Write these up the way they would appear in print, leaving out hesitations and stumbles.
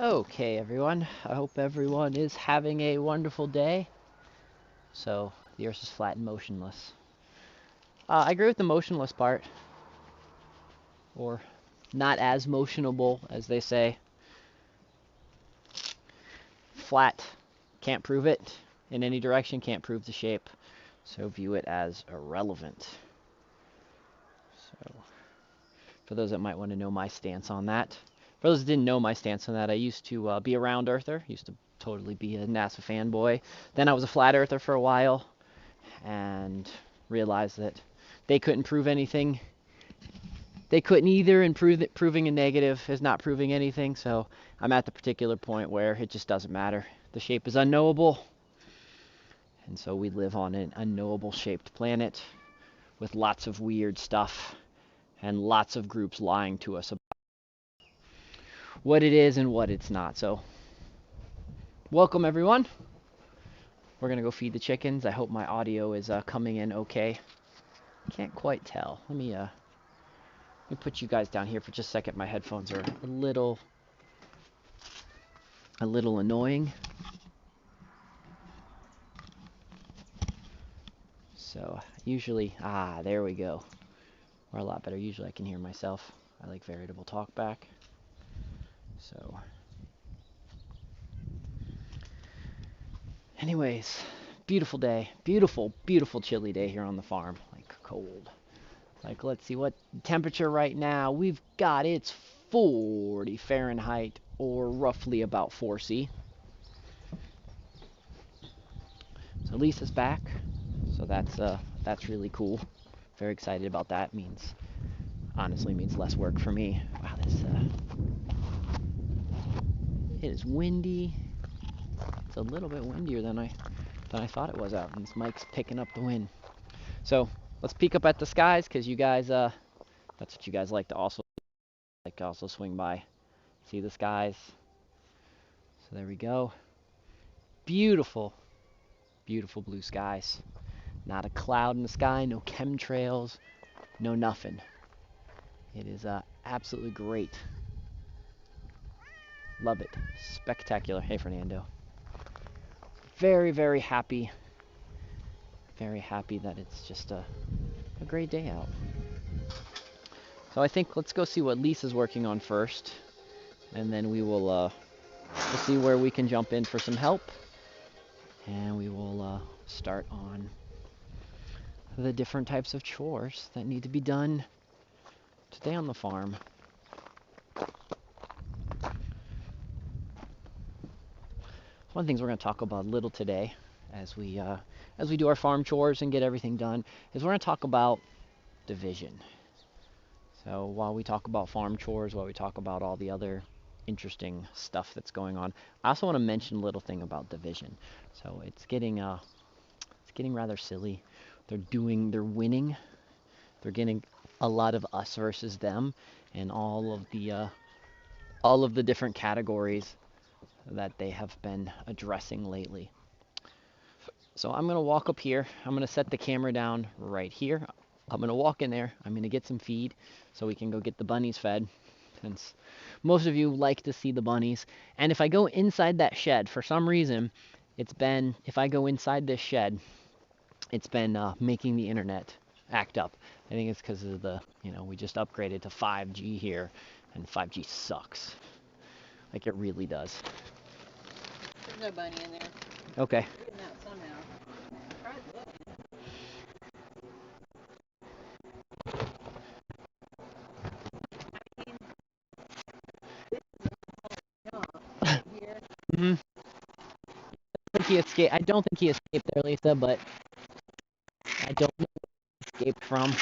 Okay, everyone. I hope everyone is having a wonderful day. So, the Earth is flat and motionless. I agree with the motionless part. Or, not as motionable, as they say. Flat Can't prove it in any direction, can't prove the shape, so view it as irrelevant. So, for those that might want to know my stance on that. For those that didn't know my stance on that, I used to be a round earther, used to totally be a NASA fanboy. Then I was a flat earther for a while, and realized that they couldn't prove anything. They couldn't either, and proving a negative is not proving anything, so I'm at the particular point where it just doesn't matter. The shape is unknowable, and so we live on an unknowable shaped planet with lots of weird stuff and lots of groups lying to us about what it is and what it's not. So, welcome everyone. We're going to go feed the chickens. I hope my audio is coming in okay. Can't quite tell. Let me put you guys down here for just a second. My headphones are a little annoying. So usually, there we go. We're a lot better. Usually I can hear myself. I like variable talkback. So anyways, beautiful day. Beautiful, beautiful chilly day here on the farm. Like cold. Like, let's see what temperature right now. We've got, it's 40 Fahrenheit or roughly about 4°C. So Lisa's back. So that's really cool. Very excited about that. Honestly means less work for me. Wow, it is windy. It's a little bit windier than I thought it was out, and this mic's picking up the wind. So let's peek up at the skies, because you guys, that's what you guys like to also swing by, see the skies. So there we go. Beautiful, beautiful blue skies. Not a cloud in the sky, no chemtrails, no nothing. It is absolutely great. Love it. Spectacular. Hey, Fernando. Very, very happy. Very happy that it's just a great day out. So I think let's go see what Lisa's working on first, and then we'll see where we can jump in for some help, and we will start on the different types of chores that need to be done today on the farm. One of the things we're going to talk about a little today, as we do our farm chores and get everything done, is we're going to talk about division. So while we talk about farm chores, while we talk about all the other interesting stuff that's going on, I also want to mention a little thing about division. So it's getting rather silly. They're winning. They're getting a lot of us versus them, and all of the different categories that they have been addressing lately. So I'm going to walk up here. I'm going to set the camera down right here. I'm going to walk in there. I'm going to get some feed so we can go get the bunnies fed, since most of you like to see the bunnies. And if I go inside that shed, for some reason, if I go inside this shed, it's been making the internet act up. I think it's because of we just upgraded to 5G here, and 5G sucks. Like, it really does. There's no bunny in there. Okay. We're getting out somehow. Try Mm-hmm. I don't think he escaped there, Lisa, but I don't know where he escaped from.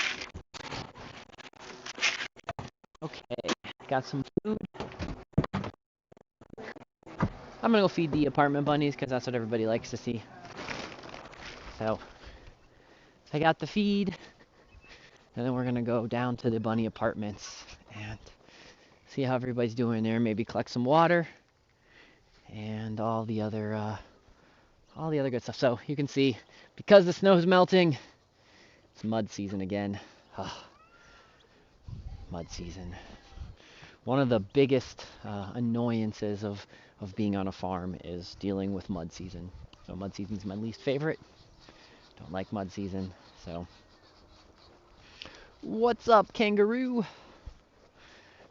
Okay, got some food. I'm gonna go feed the apartment bunnies because that's what everybody likes to see. So I got the feed, and then we're gonna go down to the bunny apartments and see how everybody's doing there. Maybe collect some water and all the other good stuff. So you can see, because the snow's melting, it's mud season again. Mud season. One of the biggest annoyances of being on a farm is dealing with mud season. So mud season's my least favorite. Don't like mud season. So what's up, kangaroo?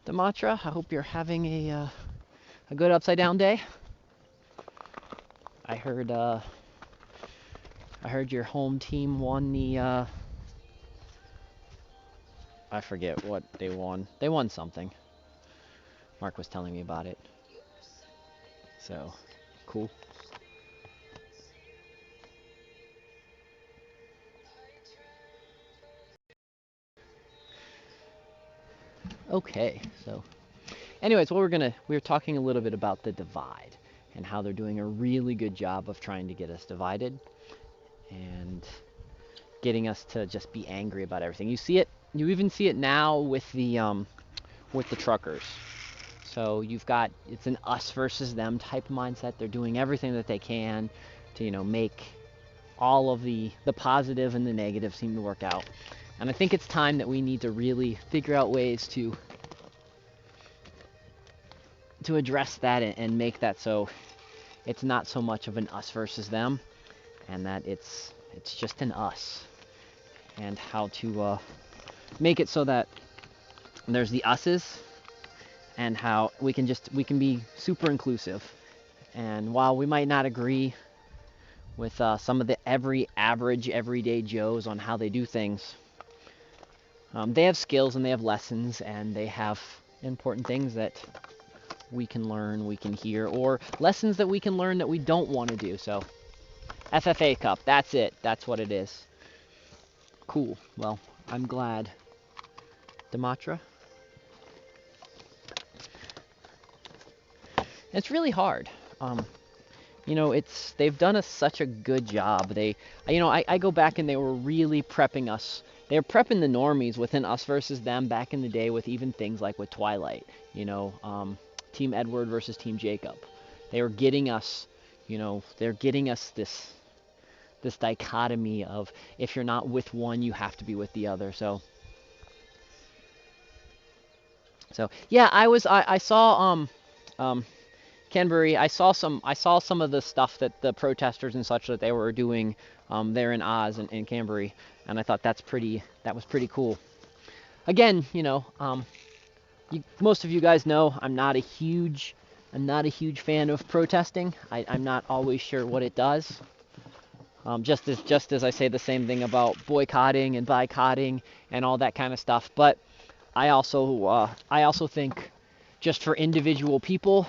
Damatra, I hope you're having a good upside down day. I I heard your home team won the I forget what they won. They won something. Mark was telling me about it. So, cool. Okay, so anyways, we were talking a little bit about the divide and how they're doing a really good job of trying to get us divided and getting us to just be angry about everything. You even see it now with the truckers. So it's an us versus them type of mindset. They're doing everything that they can to, make all of the positive and the negative seem to work out. And I think it's time that we need to really figure out ways to address that and make that so it's not so much of an us versus them, and that it's just an us, and how to make it so that there's the us's, and how we can be super inclusive. And while we might not agree with some of the average everyday Joes on how they do things, they have skills and they have lessons and they have important things that we can learn, we can hear, or lessons that we can learn that we don't want to do. So, FFA Cup, that's it. That's what it is. Cool. Well, I'm glad. Dematra? It's really hard. They've done such a good job. I go back and they were really prepping us. They were prepping the normies within us versus them back in the day with even things like with Twilight. Team Edward versus Team Jacob. They were getting us. They're getting us this dichotomy of if you're not with one, you have to be with the other. So yeah, I saw Canterbury. I saw some of the stuff that the protesters and such that they were doing there in Oz and in Canterbury, and I thought that was pretty cool. Again, most of you guys know I'm not a huge fan of protesting. I'm not always sure what it does. Just as I say the same thing about boycotting and boycotting and all that kind of stuff, but I also think just for individual people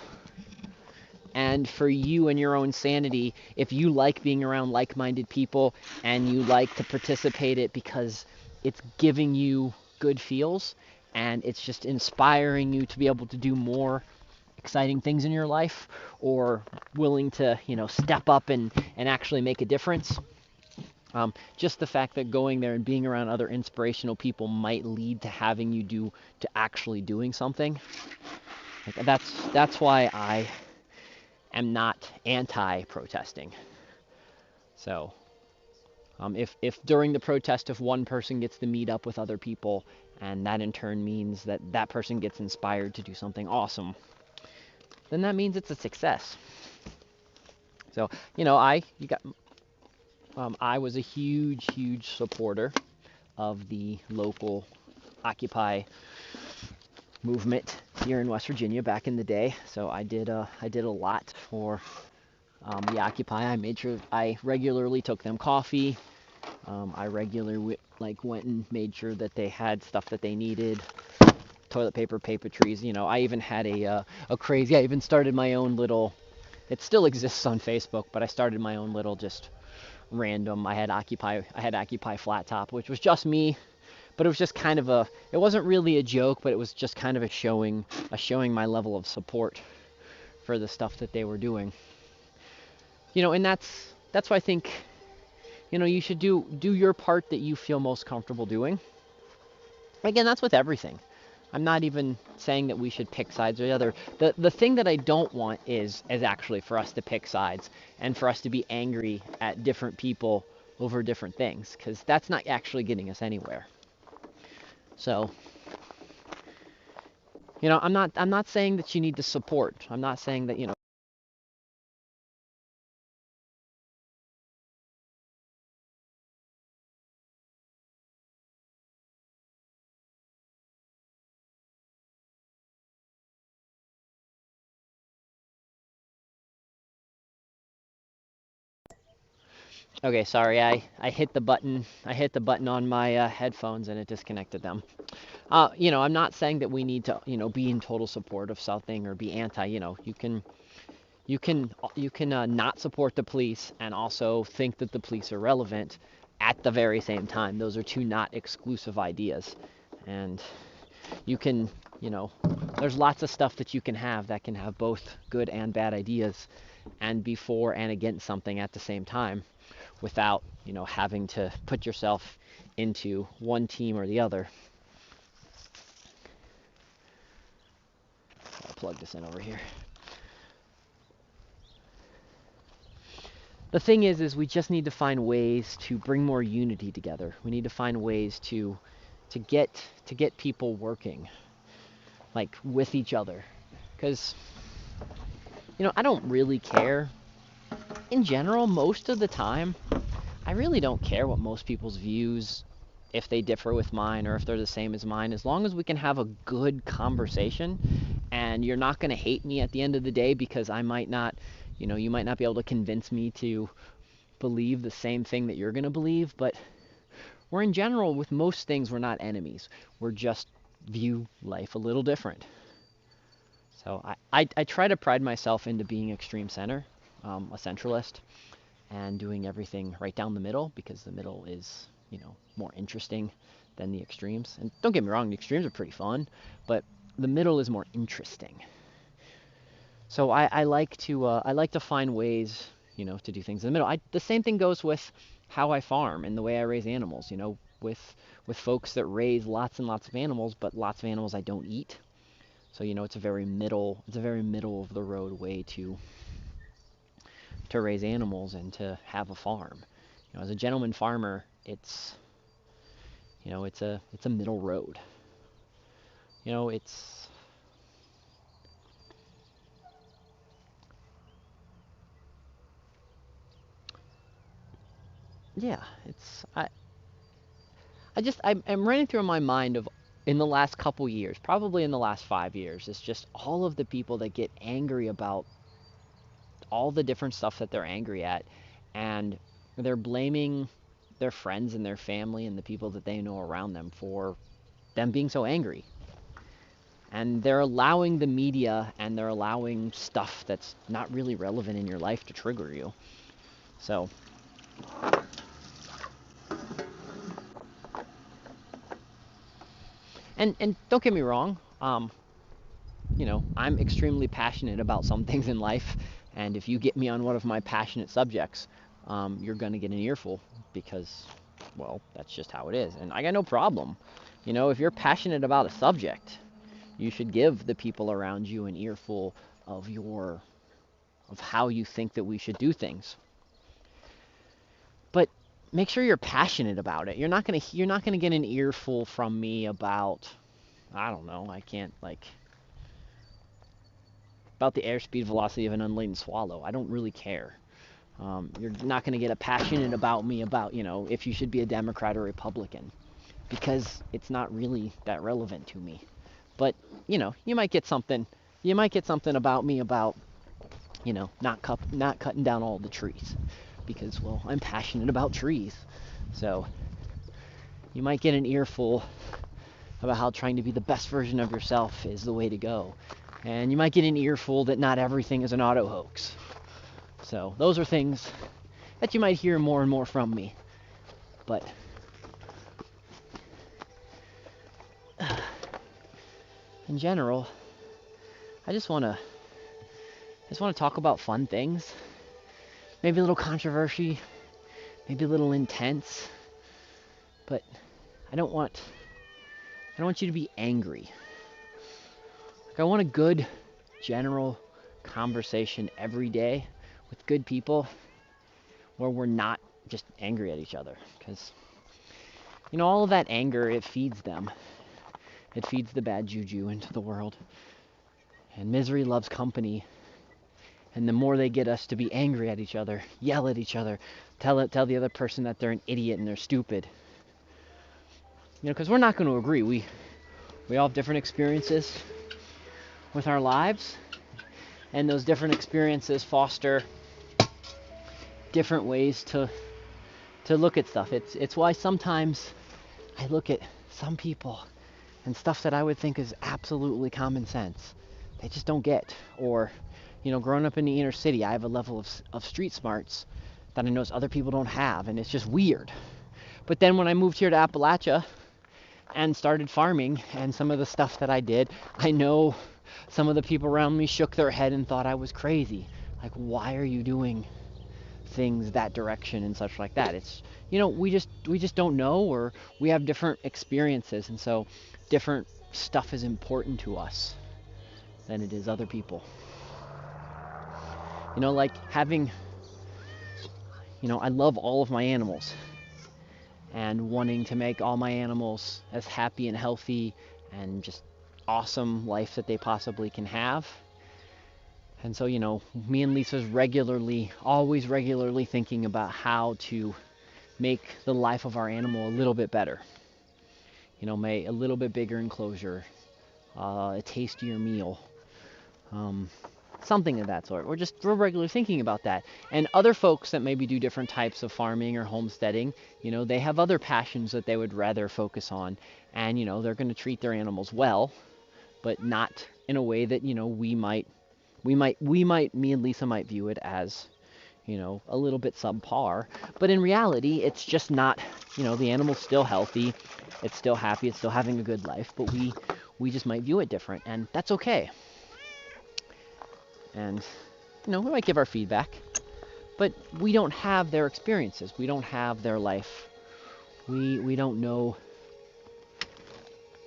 and for you and your own sanity, if you like being around like-minded people and you like to participate it because it's giving you good feels and it's just inspiring you to be able to do more exciting things in your life, or willing to, step up and actually make a difference. Just the fact that going there and being around other inspirational people might lead to having you to actually doing something. Like that's why I am not anti-protesting. So, if during the protest, if one person gets to meet up with other people, and that in turn means that person gets inspired to do something awesome, then that means it's a success. So, I was a huge supporter of the local Occupy movement here in West Virginia back in the day. So I did a lot for the Occupy. I made sure I regularly took them coffee. I regularly went and made sure that they had stuff that they needed. Toilet paper, paper trees. I even had a crazy. I even started my own little. It still exists on Facebook, but I started my own little just random. I had Occupy flat top, which was just me, but it was just kind of it wasn't really a joke, but it was just kind of a showing my level of support for the stuff that they were doing. And that's why I think, you should do your part that you feel most comfortable doing. Again, that's with everything. I'm not even saying that we should pick sides or the other. The thing that I don't want is actually for us to pick sides and for us to be angry at different people over different things, because that's not actually getting us anywhere. So, I'm not saying that you need to support. I'm not saying that, Okay, sorry, I hit the button. I hit the button on my headphones and it disconnected them. I'm not saying that we need to, be in total support of something or be anti. You can not support the police and also think that the police are relevant at the very same time. Those are two not exclusive ideas, and you can, you know, there's lots of stuff that you can have that can have both good and bad ideas and be for and against something at the same time without, having to put yourself into one team or the other. I'll plug this in over here. The thing is we just need to find ways to bring more unity together. We need to find ways to get people working like with each other, because I don't really care in general. Most of the time I really don't care what most people's views, if they differ with mine or if they're the same as mine, as long as we can have a good conversation and you're not going to hate me at the end of the day because I might not, you might not be able to convince me to believe the same thing that you're going to believe. But we're, in general, with most things, we're not enemies. We're just view life a little different. So I try to pride myself into being extreme center, a centralist, and doing everything right down the middle, because the middle is, more interesting than the extremes. And don't get me wrong, the extremes are pretty fun, but the middle is more interesting. So I like to find ways, to do things in the middle. The same thing goes with how I farm and the way I raise animals. With folks that raise lots and lots of animals, but lots of animals I don't eat. So it's a very middle of the road way to raise animals and to have a farm. As a gentleman farmer, it's a middle road. It's yeah, it's I'm running through my mind of, in the last couple years, probably in the last 5 years, it's just all of the people that get angry about all the different stuff that they're angry at, and they're blaming their friends and their family and the people that they know around them for them being so angry. And they're allowing the media and they're allowing stuff that's not really relevant in your life to trigger you. So, and don't get me wrong, I'm extremely passionate about some things in life, and if you get me on one of my passionate subjects, you're gonna get an earful, because, well, that's just how it is, and I got no problem. If you're passionate about a subject, you should give the people around you an earful of how you think that we should do things. But make sure you're passionate about it. You're not gonna get an earful from me about, I don't know, I can't, like, about the airspeed velocity of an unladen swallow. I don't really care. You're not going to get a passionate about me about, if you should be a Democrat or Republican, because it's not really that relevant to me. But, you might get something. You might get something about me about, not cutting down all the trees, because, well, I'm passionate about trees. So you might get an earful about how trying to be the best version of yourself is the way to go. And you might get an earful that not everything is an auto hoax. So those are things that you might hear more and more from me. But in general, I just want to talk about fun things. Maybe a little controversy, maybe a little intense, but I don't want you to be angry. Like, I want a good general conversation every day with good people where we're not just angry at each other, because all of that anger, it feeds them. It feeds the bad juju into the world. And misery loves company. And the more they get us to be angry at each other, yell at each other, tell the other person that they're an idiot and they're stupid. Because we're not going to agree. We all have different experiences with our lives, and those different experiences foster different ways to look at stuff. It's why sometimes I look at some people and stuff that I would think is absolutely common sense. They just don't get. Or, growing up in the inner city, I have a level of street smarts that I notice other people don't have, and it's just weird. But then when I moved here to Appalachia and started farming, and some of the stuff that I did, I know some of the people around me shook their head and thought I was crazy. Like, why are you doing things that direction and such like that? It's, we just don't know, or we have different experiences, and so different stuff is important to us than it is other people. Like having, I love all of my animals, and wanting to make all my animals as happy and healthy and just awesome life that they possibly can have. And so, me and Lisa's always regularly thinking about how to make the life of our animal a little bit better. Make a little bit bigger enclosure, a tastier meal, something of that sort. We're regularly thinking about that. And other folks that maybe do different types of farming or homesteading, they have other passions that they would rather focus on. And, they're going to treat their animals well, but not in a way that, me and Lisa might view it as, a little bit subpar. But in reality, it's just not, the animal's still healthy, it's still happy, it's still having a good life, but we just might view it different, and that's okay. And, we might give our feedback, but we don't have their experiences, we don't have their life, we don't know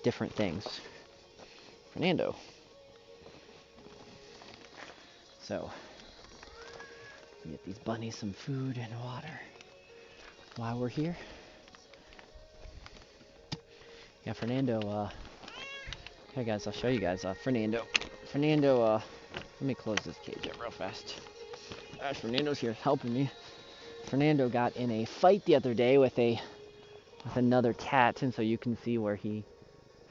different things. Fernando. So, get these bunnies some food and water while we're here. Yeah, Fernando, hey guys, I'll show you guys, Fernando, let me close this cage up real fast. Fernando's here helping me. Fernando got in a fight the other day with another cat, and so you can see where he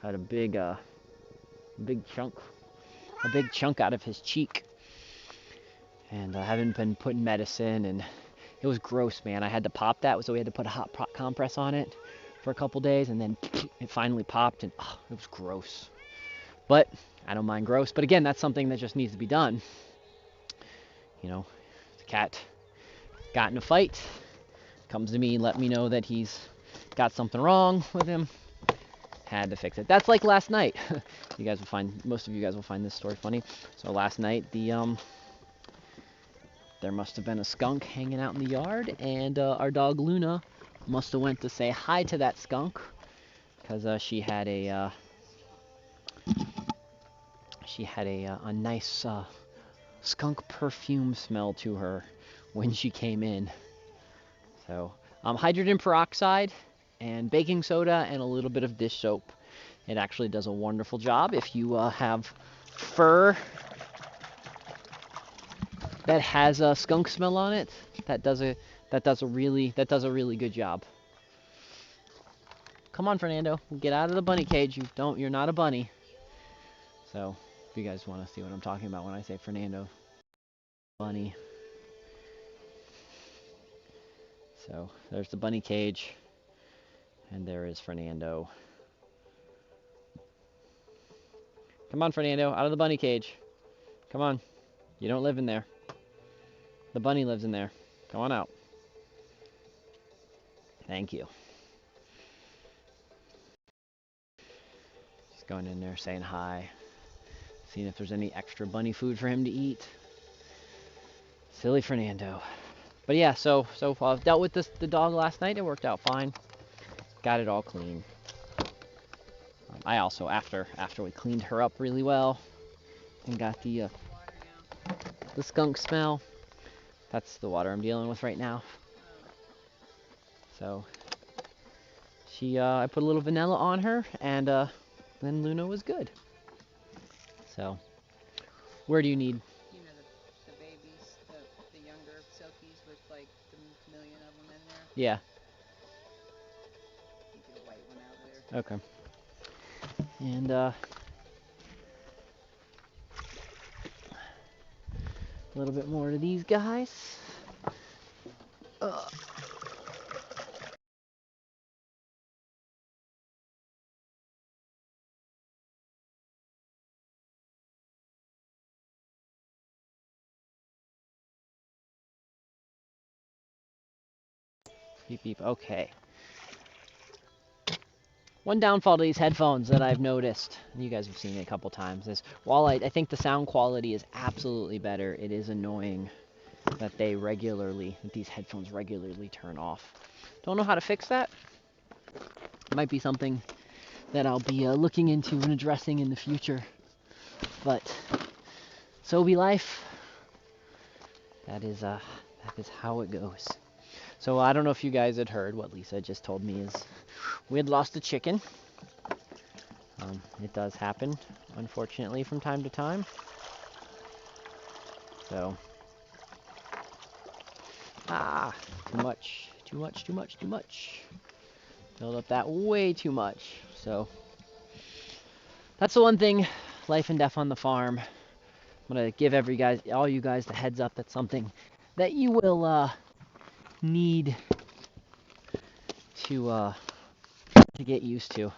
had a big chunk out of his cheek. And I haven't been putting medicine, and it was gross, man. I had to pop that, so we had to put a hot compress on it for a couple days, and then it finally popped, and it was gross. But I don't mind gross. But again, that's something that just needs to be done. The cat got in a fight, comes to me and let me know that he's got something wrong with him. Had to fix it. That's like last night. Most of you guys will find this story funny. So last night, there must have been a skunk hanging out in the yard, and our dog Luna must have went to say hi to that skunk, because she had a nice skunk perfume smell to her when she came in. So hydrogen peroxide and baking soda and a little bit of dish soap. It actually does a wonderful job. If you have fur that has a skunk smell on it, that does a really good job. Come on, Fernando, get out of the bunny cage. You're not a bunny. So if you guys want to see what I'm talking about when I say Fernando, bunny. So there's the bunny cage, and there is Fernando. Come on, Fernando, out of the bunny cage. Come on. You don't live in there. The bunny lives in there. Come on out. Thank you. Just going in there saying hi. Seeing if there's any extra bunny food for him to eat. Silly Fernando. But yeah, so I've dealt with the dog last night. It worked out fine. Got it all clean. I also, after we cleaned her up really well and got the skunk smell, that's the water I'm dealing with right now. So I put a little vanilla on her, and then Luna was good. So where do you need? The babies, the younger silkies with like the million of them in there. Yeah. Get a white one out there. Okay. And a little bit more to these guys. Beep, beep. Okay. One downfall to these headphones that I've noticed, and you guys have seen it a couple times, is while I think the sound quality is absolutely better, it is annoying that these headphones regularly turn off. Don't know how to fix that. It might be something that I'll be looking into and addressing in the future. But so be life. That is how it goes. So I don't know if you guys had heard what Lisa just told me is we had lost a chicken. It does happen, unfortunately, from time to time. So, too much. Filled up that way too much. So, that's the one thing, life and death on the farm. I'm gonna give all you guys the heads up. That's something that you will need to get used to.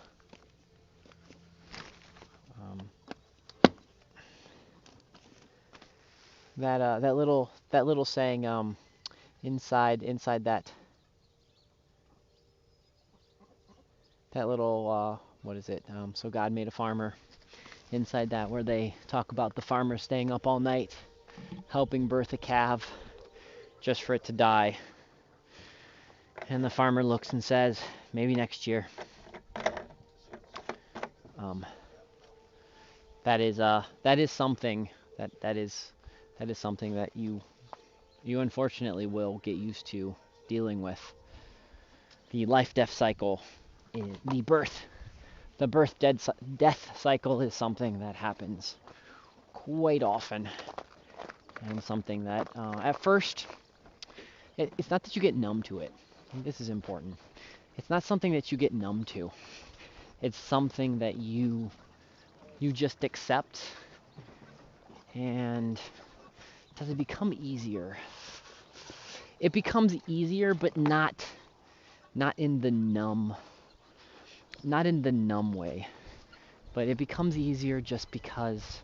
That little saying inside that little what is it? So God made a farmer. Inside that, where they talk about the farmer staying up all night helping birth a calf just for it to die. And the farmer looks and says, maybe next year. That is something that you unfortunately will get used to dealing with. The life-death cycle, the birth-death cycle is something that happens quite often, and something that at first it's not that you get numb to it. This is important. It's not something that you get numb to. It's something that you just accept. And does it become easier? It becomes easier, but not in the numb way. But it becomes easier just because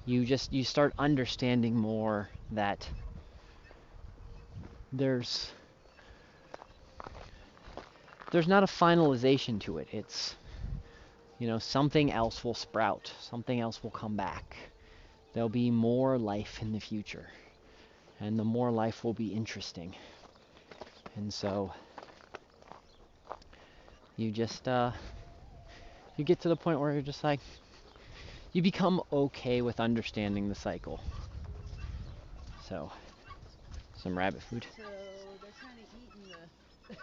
you start understanding more that there's not a finalization to it. It's, something else will sprout. Something else will come back. There'll be more life in the future. And the more life will be interesting. And so you just you get to the point where you're just like, you become okay with understanding the cycle. So, some rabbit food. So they're kind of eating the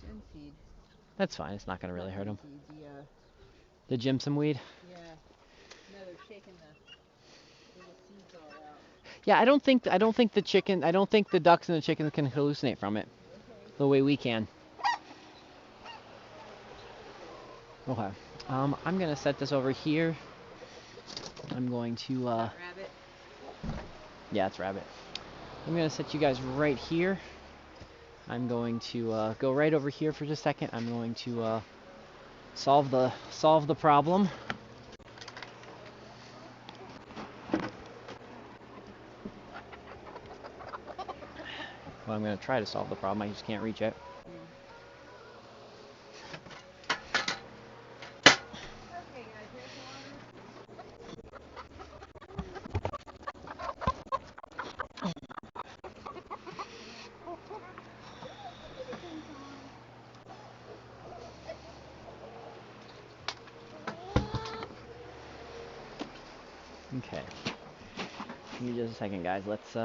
gin seed. That's fine. It's not going to really hurt them. Seed, The Jimson weed? Yeah. No, they're shaking the little seeds all out. Yeah, I don't think the ducks and the chickens can hallucinate from it. Okay. The way we can. Okay. I'm going to set this over here. I'm going to Rabbit. Yeah, it's rabbit. I'm going to set you guys right here. I'm going to go right over here for just a second. I'm going to solve the problem. Well, I'm going to try to solve the problem. I just can't reach it. Okay, guys, here's Okay. Give me just a second, guys. Let's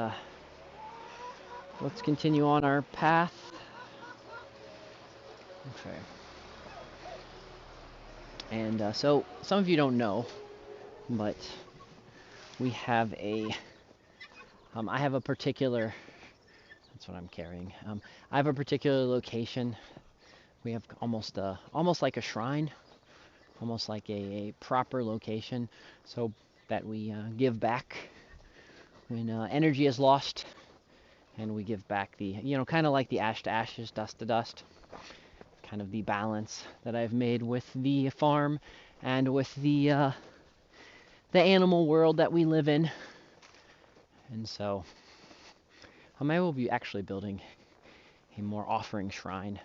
continue on our path. Okay. And so some of you don't know, but we have I have a particular. That's what I'm carrying. I have a particular location. We have almost like a shrine, almost like a proper location, so that we give back when energy is lost, and we give back the, kind of like the ash to ashes, dust to dust, kind of the balance that I've made with the farm and with the animal world that we live in. And so I will be actually building a more offering shrine.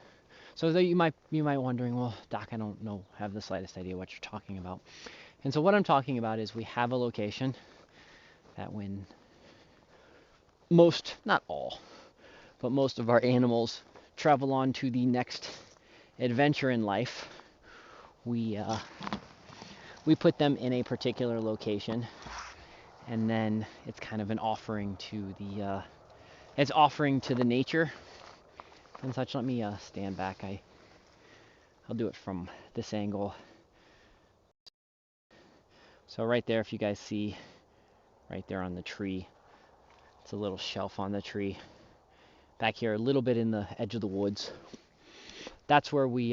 So that you might wondering, well, Doc, I don't know, have the slightest idea what you're talking about. And so what I'm talking about is we have a location that when most, not all, but most of our animals travel on to the next adventure in life, we put them in a particular location, and then it's kind of an offering to the it's offering to the nature and such. Let me stand back. I'll do it from this angle. So right there, if you guys see right there on the tree, it's a little shelf on the tree. Back here, a little bit in the edge of the woods. That's where we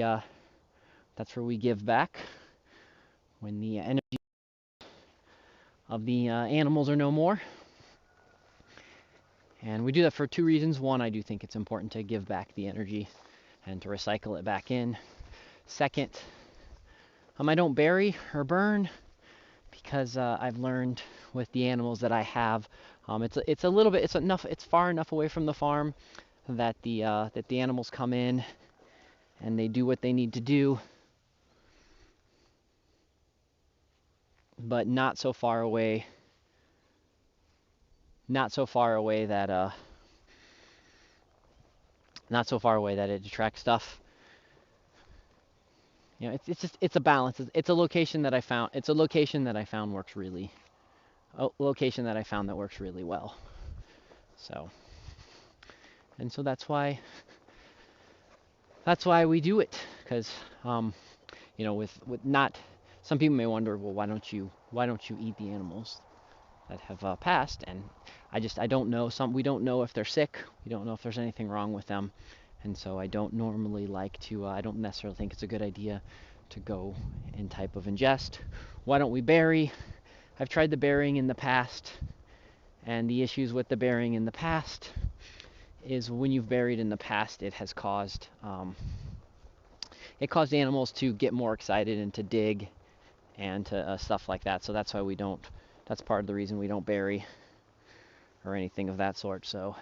give back when the energy of the animals are no more. And we do that for two reasons. One, I do think it's important to give back the energy and to recycle it back in. Second, I don't bury or burn because I've learned with the animals that I have, it's a little bit, it's far enough away from the farm that the animals come in and they do what they need to do, but not so far away that it attracts stuff. You know, it's a balance. It's a location that I found. It's a location that I found works really. A location that I found that works really well. So, and so that's why we do it, because you know, with not, some people may wonder, well, why don't you eat the animals that have passed? And I don't know. We don't know if they're sick. We don't know if there's anything wrong with them, and so I don't normally like to. I don't necessarily think it's a good idea to go in type of ingest. Why don't we bury? I've tried the burying in the past, and the issues with the burying in the past is when you've buried in the past, it has caused animals to get more excited and to dig and to stuff like that. So that's why we don't. That's part of the reason we don't bury or anything of that sort. So.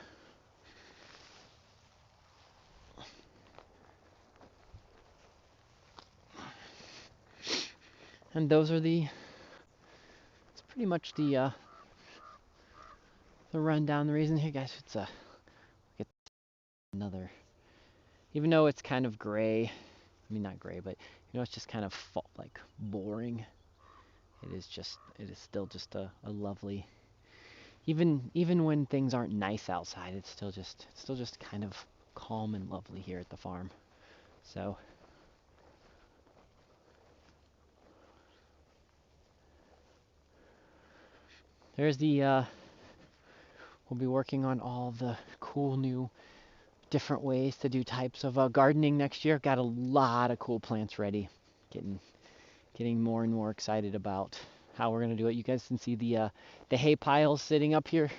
And those are it's pretty much the rundown. The reason here, guys, it's another, even though it's kind of gray, I mean not gray, but you know, it's just kind of like boring. It is still just a lovely, even when things aren't nice outside, it's still just kind of calm and lovely here at the farm. So there's we'll be working on all the cool new different ways to do types of gardening next year. Got a lot of cool plants ready. Getting more and more excited about how we're gonna do it. You guys can see the hay piles sitting up here,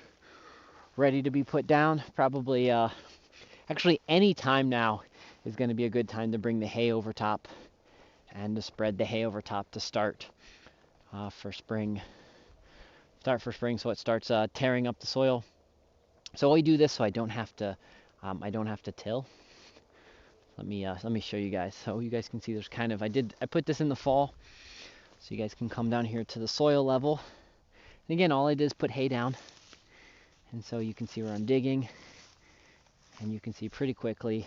ready to be put down. Probably actually any time now is going to be a good time to bring the hay over top and to spread the hay over top to start for spring. So it starts tearing up the soil. So we do this so I don't have to till. Let me show you guys. So you guys can see there's kind of, I put this in the fall so you guys can come down here to the soil level. And again, all I did is put hay down. And so you can see where I'm digging, and you can see pretty quickly,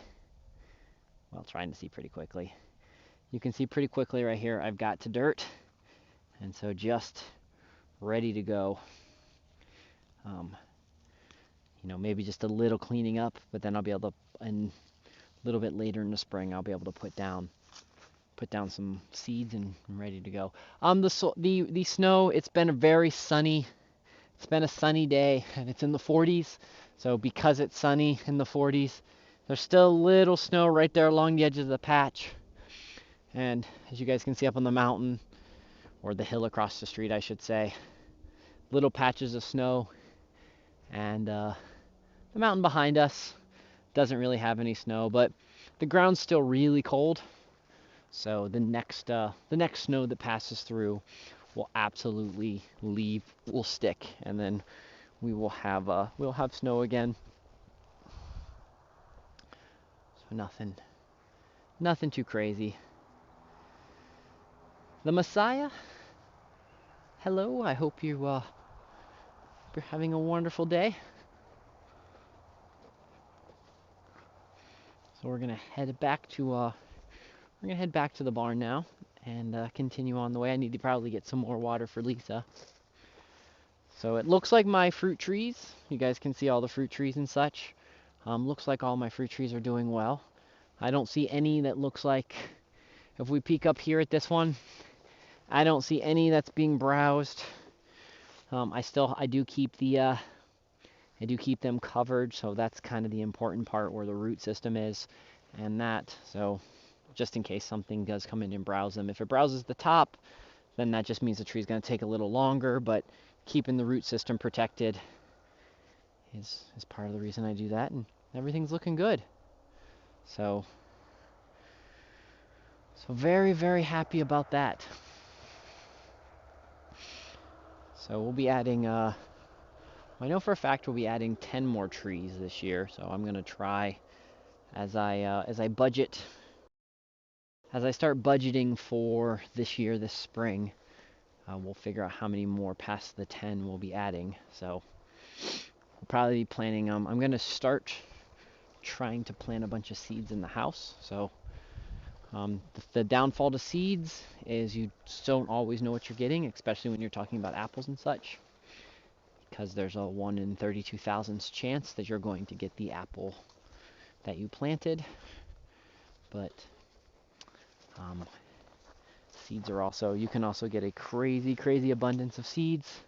well, trying to see pretty quickly. You can see pretty quickly right here I've got to dirt, and so just ready to go. You know, maybe just a little cleaning up, but then I'll be able to, and a little bit later in the spring, I'll be able to put down some seeds and I'm ready to go. The snow, it's been a sunny day, and it's in the 40s. So because it's sunny in the 40s, there's still little snow right there along the edge of the patch. And as you guys can see up on the mountain, or the hill across the street, I should say, little patches of snow. And the mountain behind us doesn't really have any snow, but the ground's still really cold. So the next snow that passes through will absolutely will stick, and then we'll have snow again. nothing too crazy. The Messiah, hello, I hope you're having a wonderful day. So we're gonna head back to the barn now and continue on the way. I need to probably get some more water for Lisa. So it looks like my fruit trees, you guys can see all the fruit trees and such. Looks like all my fruit trees are doing well. I don't see any that looks like, if we peek up here at this one, I don't see any that's being browsed. I do keep them covered, so that's kind of the important part where the root system is, and that, so just in case something does come in and browse them. If it browses the top, then that just means the tree's going to take a little longer, but keeping the root system protected is part of the reason I do that, and everything's looking good. So very, very happy about that. So we'll be adding, I know for a fact we'll be adding 10 more trees this year, so I'm going to try, as I start budgeting for this year, this spring, we'll figure out how many more past the 10 we'll be adding. So we'll probably be planning, I'm going to start trying to plant a bunch of seeds in the house. So the downfall to seeds is you don't always know what you're getting, especially when you're talking about apples and such, because there's a 1 in 32 thousandths chance that you're going to get the apple that you planted. But seeds are also, you can also get a crazy abundance of seeds.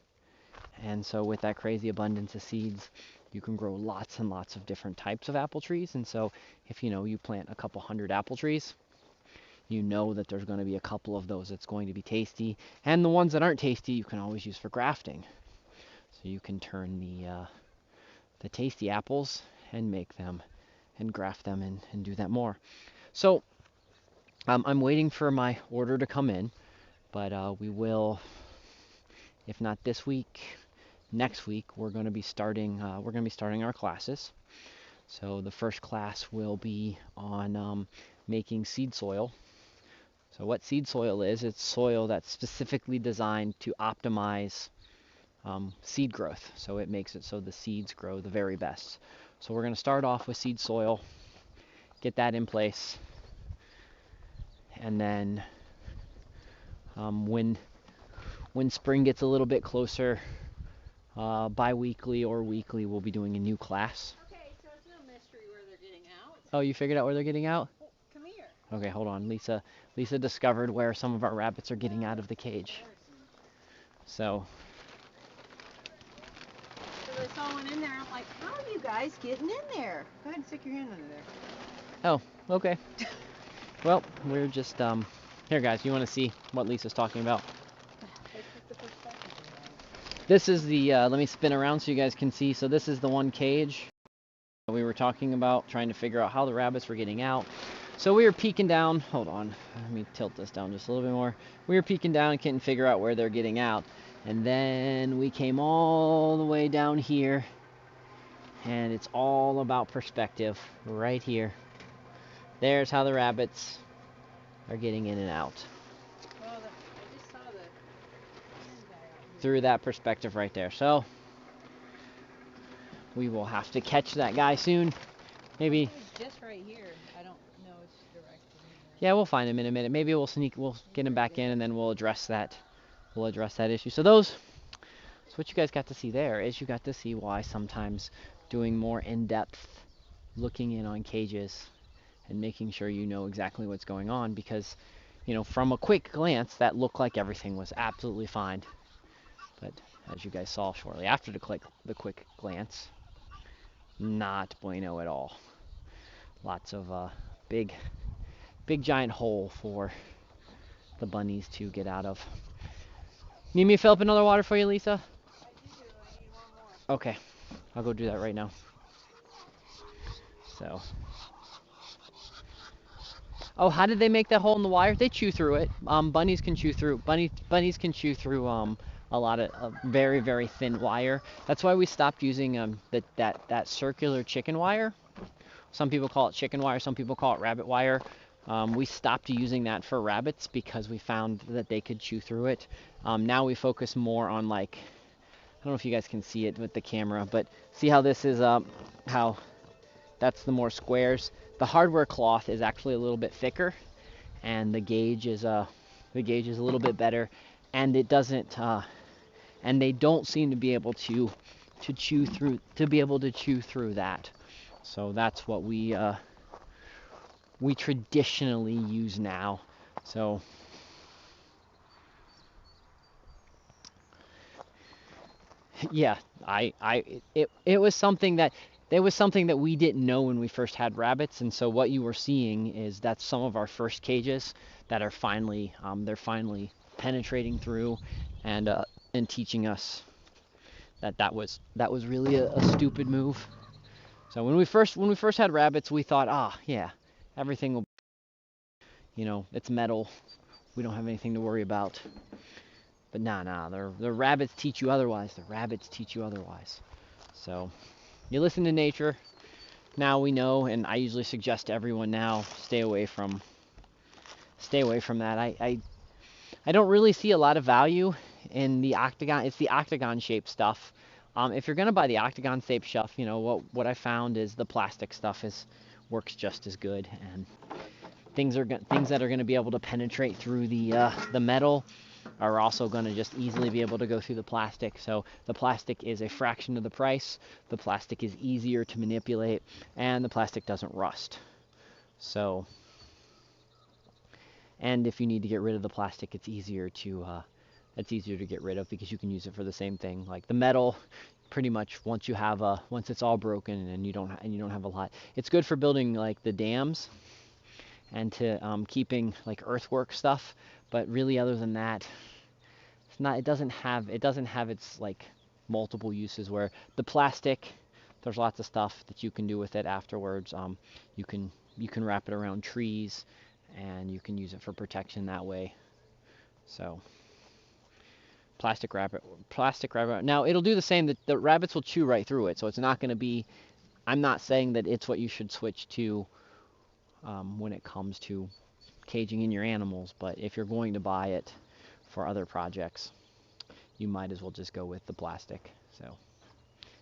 And so with that crazy abundance of seeds, you can grow lots and lots of different types of apple trees. And so if you plant a couple hundred apple trees, you know that there's going to be a couple of those that's going to be tasty. And the ones that aren't tasty, you can always use for grafting. So you can turn the tasty apples and make them and graft them and do that more. So I'm waiting for my order to come in, but we will, if not this week, next week we're going to be starting our classes. So the first class will be on making seed soil. So what seed soil is, it's soil that's specifically designed to optimize seed growth. So it makes it so the seeds grow the very best. So we're going to start off with seed soil, get that in place, and then when spring gets a little bit closer, bi-weekly or weekly, we'll be doing a new class. Okay, so it's no mystery where they're getting out. Oh, you figured out where they're getting out? Oh, come here. Okay, hold on. Lisa discovered where some of our rabbits are getting out of the cage. So I saw one in there. I'm like, how are you guys getting in there? Go ahead and stick your hand under there. Oh, okay. Well, we're just here, guys. You want to see what Lisa's talking about? This is the let me spin around so you guys can see. So this is the one cage we were talking about, trying to figure out how the rabbits were getting out. So we were peeking down. Hold on, let me tilt this down just a little bit more. We were peeking down and couldn't figure out where they're getting out, and then we came all the way down here, and it's all about perspective right here. There's how the rabbits are getting in and out. Well, I just saw the guy out Through that perspective right there. So we will have to catch that guy soon. Maybe. He's just right here. I don't know his direction. Yeah, we'll find him in a minute. Maybe we'll get him back in, and then we'll address that issue. So what you guys got to see there is you got to see why sometimes doing more in-depth looking in on cages and making sure you know exactly what's going on, because from a quick glance that looked like everything was absolutely fine, but as you guys saw shortly after the quick glance, not bueno at all. Lots of big giant hole for the bunnies to get out of. Need me to fill up another water for you, Lisa? I need one more. Okay, I'll go do that right now. So, oh, how did they make that hole in the wire? They chew through it. Bunnies can chew through a lot of very, very thin wire. That's why we stopped using that circular chicken wire. Some people call it chicken wire, some people call it rabbit wire. We stopped using that for rabbits because we found that they could chew through it. Now we focus more on, like, I don't know if you guys can see it with the camera, but see how this is, how that's the more squares. The hardware cloth is actually a little bit thicker, and the gauge is a little bit better, and it doesn't, and they don't seem to be able to chew through that. So that's what we traditionally use now. So yeah, it was something that we didn't know when we first had rabbits, and so what you were seeing is that's some of our first cages that are finally they're finally penetrating through, and teaching us that was really a stupid move. So when we first had rabbits, we thought, yeah, everything will, it's metal. We don't have anything to worry about. But nah, the rabbits teach you otherwise. The rabbits teach you otherwise. So you listen to nature. Now we know, and I usually suggest to everyone now, stay away from that. I don't really see a lot of value in the octagon. It's the octagon shaped stuff. If you're gonna buy the octagon shaped stuff, what I found is the plastic stuff works just as good, and things that are gonna be able to penetrate through the metal are also going to just easily be able to go through the plastic. So the plastic is a fraction of the price, the plastic is easier to manipulate, and the plastic doesn't rust. So, and if you need to get rid of the plastic, it's easier to get rid of, because you can use it for the same thing. Like the metal, pretty much once it's all broken and you don't have a lot, it's good for building like the dams and to keeping like earthwork stuff. But really, other than that, it doesn't have its like multiple uses. Where the plastic, there's lots of stuff that you can do with it afterwards. You can wrap it around trees, and you can use it for protection that way. So plastic rabbit. Now it'll do the same. That the rabbits will chew right through it, so it's not going to be. I'm not saying that it's what you should switch to when it comes to caging in your animals, but if you're going to buy it for other projects, you might as well just go with the plastic. So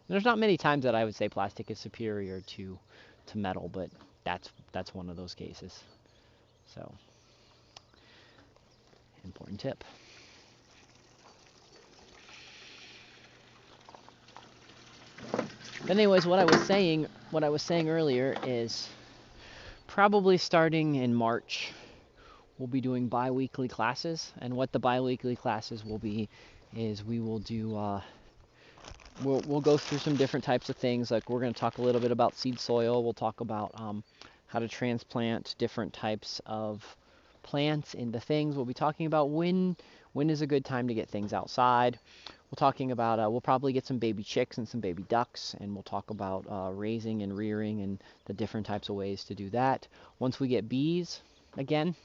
there's not many times that I would say plastic is superior to metal, but that's one of those cases. So important tip. But anyways, what I was saying earlier is probably starting in March, we'll be doing bi-weekly classes, and what the bi-weekly classes will be is we will do we'll go through some different types of things. Like we're going to talk a little bit about seed soil. We'll talk about how to transplant different types of plants into things. We'll be talking about when is a good time to get things outside. We're talking about we'll probably get some baby chicks and some baby ducks, and we'll talk about raising and rearing and the different types of ways to do that. Once we get bees, again,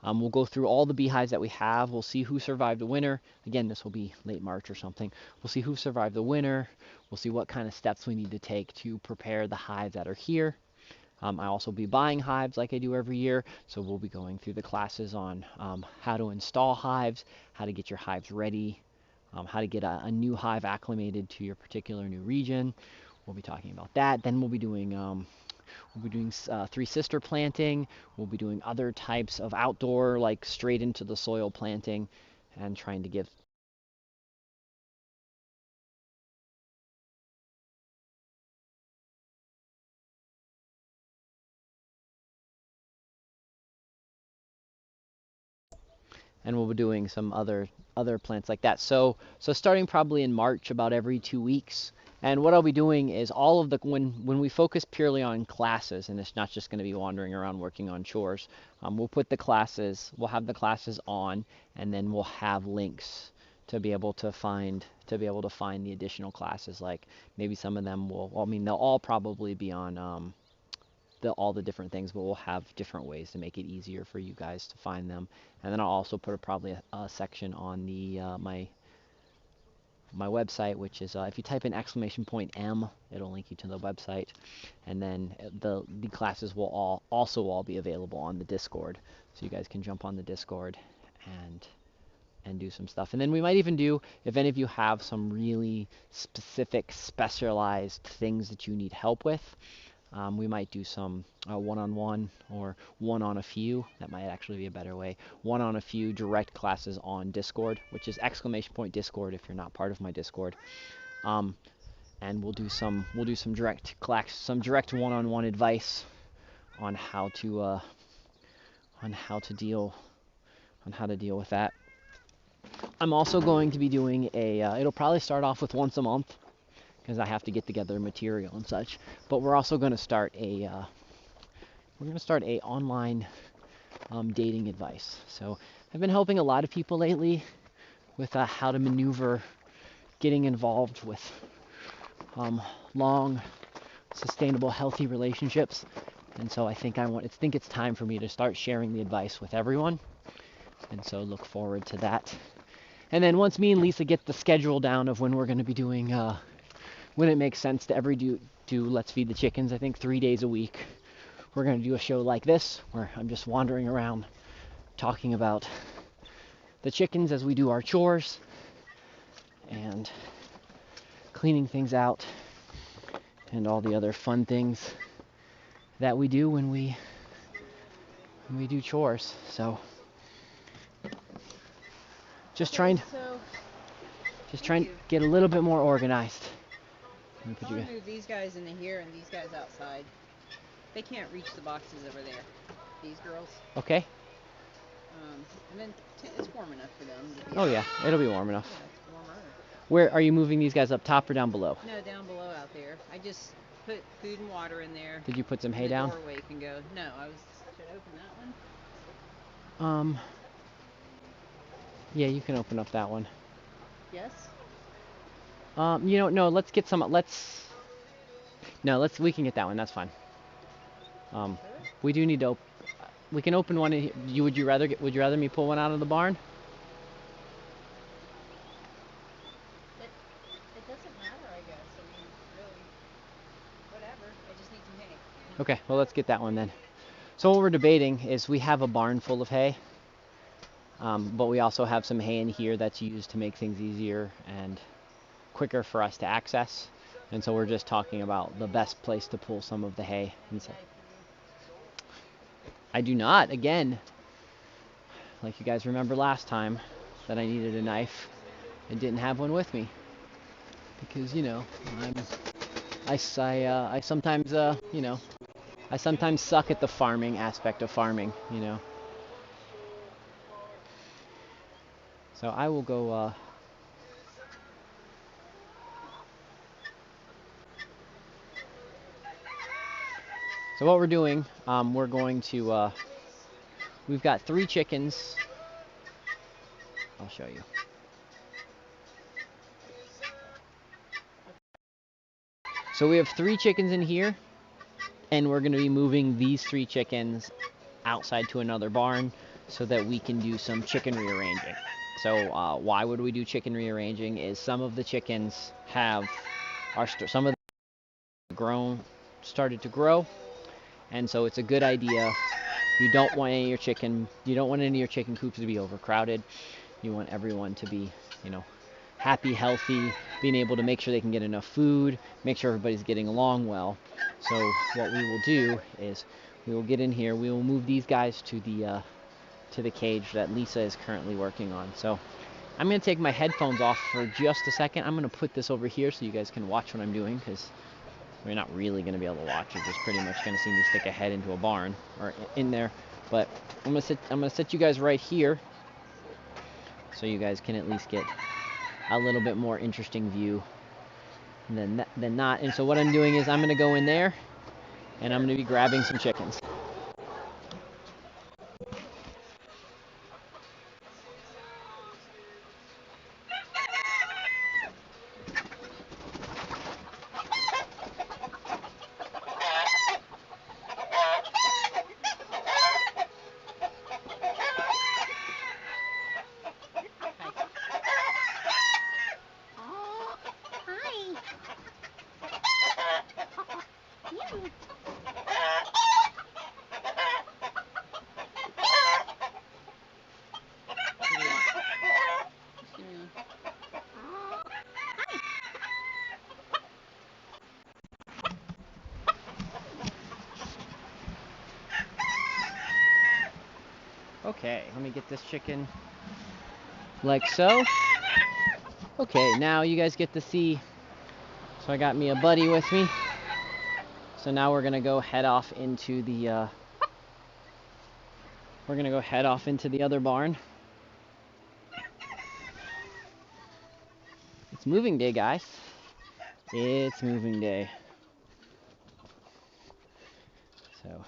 we'll go through all the beehives that we have. We'll see who survived the winter. Again, this will be late March or something. We'll see who survived the winter. We'll see what kind of steps we need to take to prepare the hives that are here. I also be buying hives like I do every year, so we'll be going through the classes on how to install hives, how to get your hives ready, how to get a new hive acclimated to your particular new region. We'll be talking about that. Then we'll be doing three sister planting. We'll be doing other types of outdoor, like straight into the soil planting, and trying to give and we'll be doing some other plants like that. So starting probably in March, about every 2 weeks. And what I'll be doing is all of the when we focus purely on classes, and it's not just going to be wandering around working on chores. We'll have the classes on, and then we'll have links to be able to find the additional classes. Like maybe some of them they'll all probably be on all the different things, but we'll have different ways to make it easier for you guys to find them. And then I'll also put probably a section on the my website, which is if you type in !M, it'll link you to the website, and then the classes will all be available on the Discord, so you guys can jump on the Discord and do some stuff. And then we might even do, if any of you have some really specific, specialized things that you need help with, we might do some one-on-one or one-on-a-few. That might actually be a better way. One-on-a-few direct classes on Discord, which is !Discord if you're not part of my Discord. And we'll do some direct one-on-one advice on how to deal with that. I'm also going to be doing it'll probably start off with once a month because I have to get together material and such. But we're also going to start a online dating advice. So I've been helping a lot of people lately with how to maneuver getting involved with long, sustainable, healthy relationships. And so I think it's time for me to start sharing the advice with everyone. And so look forward to that. And then once me and Lisa get the schedule down of when we're going to be doing, when it makes sense to do Let's Feed the Chickens, I think 3 days a week, we're going to do a show like this, where I'm just wandering around talking about the chickens as we do our chores, and cleaning things out, and all the other fun things that we do when we do chores. So just trying to get a little bit more organized. I'm going to move these guys into here and these guys outside. They can't reach the boxes over there. These girls. Okay. And then it's warm enough for them. Oh yeah, it'll be warm enough. Yeah, it's warmer. Where are you moving these guys, up top or down below? No, down below out there. I just put food and water in there. Did you put some hay down? The doorway can go. No, should I open that one? Yeah, you can open up that one. Yes. No, let's get some. We can get that one. That's fine. Sure. We do need to. We can open one. Would you rather me pull one out of the barn? It doesn't matter, I guess. I mean, really, whatever. I just need some hay. Okay, well let's get that one then. So what we're debating is we have a barn full of hay, but we also have some hay in here that's used to make things easier and quicker for us to access. And so we're just talking about the best place to pull some of the hay. And so, I do not, again, like you guys remember last time that I needed a knife and didn't have one with me. Because, I sometimes, I sometimes suck at the farming aspect of farming, So I will go, So what we're doing, we're going to, we've got 3 chickens. I'll show you. So we have 3 chickens in here, and we're going to be moving these 3 chickens outside to another barn so that we can do some chicken rearranging. So why would we do chicken rearranging is some of the chickens some of them started to grow, and so it's a good idea. You don't want any of your chicken coops to be overcrowded. You want everyone to be, happy, healthy, being able to make sure they can get enough food, make sure everybody's getting along well. So what we will do is we will get in here, we will move these guys to the cage that Lisa is currently working on. So I'm going to take my headphones off for just a second. I'm going to put this over here so you guys can watch what I'm doing, because you're not really going to be able to watch. You're just pretty much going to see me stick a head into a barn or in there. But I'm going to sit you guys right here so you guys can at least get a little bit more interesting view than not. And so what I'm doing is I'm going to go in there and I'm going to be grabbing some chickens. Okay, let me get this chicken like so. Okay, now you guys get to see. So I got me a buddy with me. So now we're gonna go head off into the other barn. It's moving day, guys. It's moving day. So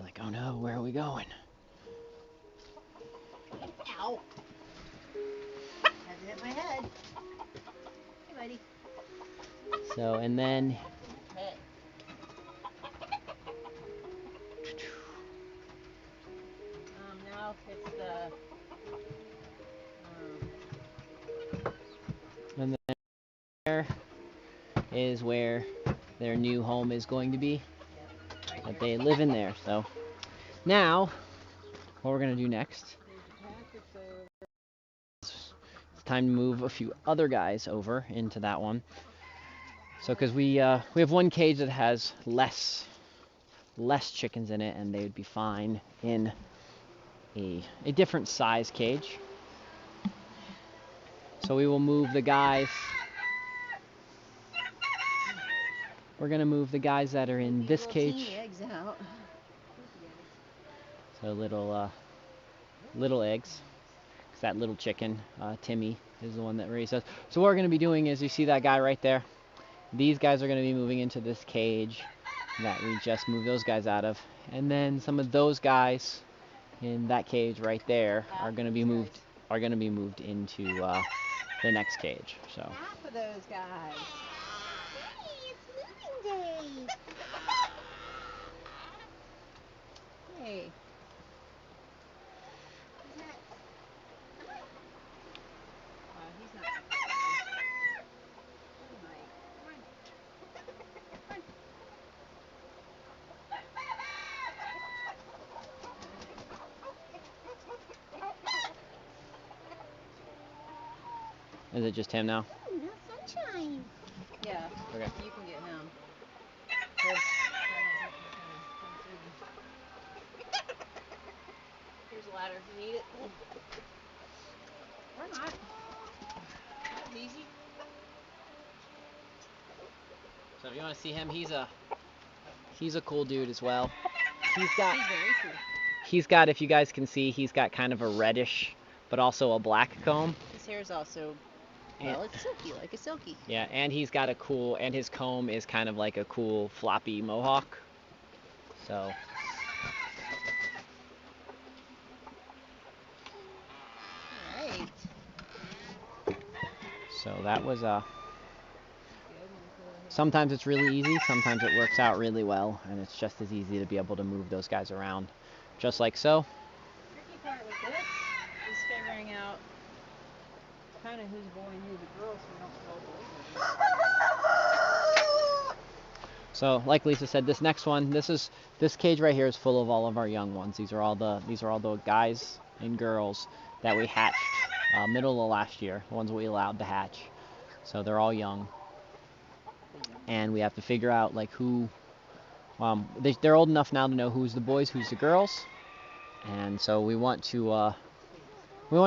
he's like, oh no, where are we going? Ow! Had to hit my head. Hey, buddy. So, and then Hey. Now it's the. and then there is where their new home is going to be. Right That here. they live in there. So now, what we're gonna do next? It's time to move a few other guys over into that one. So, because we have one cage that has less chickens in it, and they would be fine in a different size cage. So we will move the guys. We're gonna move the guys that are in this cage. Eggs out. So little eggs. Cause that little chicken, Timmy, is the one that raised us. So what we're gonna be doing is, you see that guy right there? These guys are gonna be moving into this cage that we just moved those guys out of, and then some of those guys in that cage right there are gonna be moved into the next cage. So Half of those guys. Hey, it's moving day. Hey. He's not. is it just him now? Oh, no sunshine. Yeah. Okay. You can get him. Here's a ladder if you need it. Or not. That's easy. So if you want to see him, he's a cool dude as well. He's very cool. He's got, if you guys can see, he's got kind of a reddish, but also a black comb. His hair is also, well, it's silky, like a silky. Yeah, and he's got and his comb is kind of like a cool floppy mohawk. So. Right. So that was sometimes it's really easy, sometimes it works out really well, and it's just as easy to be able to move those guys around, just like so. Tricky part with this is figuring out kind of who's boy and who's a girl, so we don't go over. So, like Lisa said, this next one, this cage right here is full of all of our young ones. These are all the guys and girls that we hatched middle of last year, the ones we allowed to hatch. So they're all young, and we have to figure out like who. They're old enough now to know who's the boys, who's the girls, and so we want to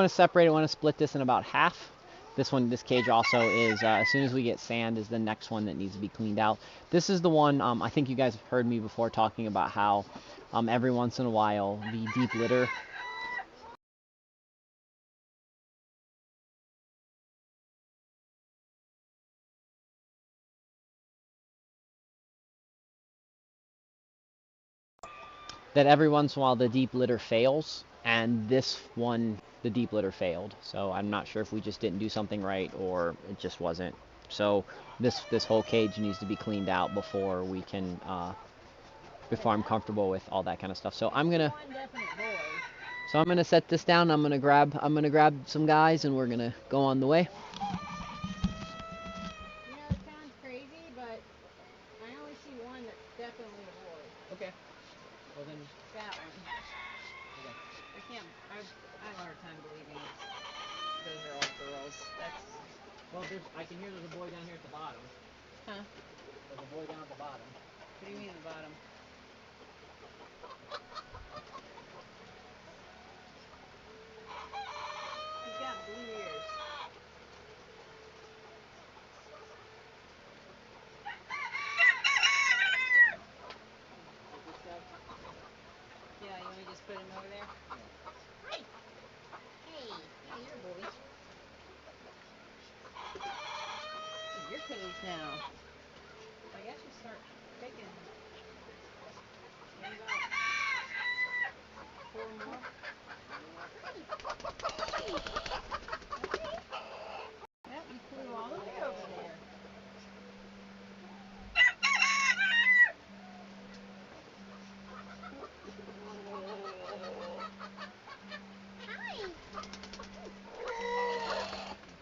separate it. We want to split this in about half. This cage also is, as soon as we get sand, is the next one that needs to be cleaned out. This is the one, I think you guys have heard me before talking about how every once in a while the deep litter the deep litter fails, and this one, the deep litter failed. So I'm not sure if we just didn't do something right or it just wasn't. So this whole cage needs to be cleaned out before we can before I'm comfortable with all that kind of stuff. So I'm gonna set this down. I'm gonna grab some guys, and we're gonna go on the way. You know, it sounds crazy, but I only see one that's definitely a boy. Okay. Well then, That one. okay. I have a hard time believing those are all girls. I can hear there's a boy down here at the bottom. Huh? There's a boy down at the bottom. What do you mean the bottom? got blue ears. This guy? Yeah, you want me to just put him over there? Hi. Hey. Yeah, you're a bully. You're caged now. I guess you start picking. Maybe about 4 more. Yep, you flew all the way over there. Hi.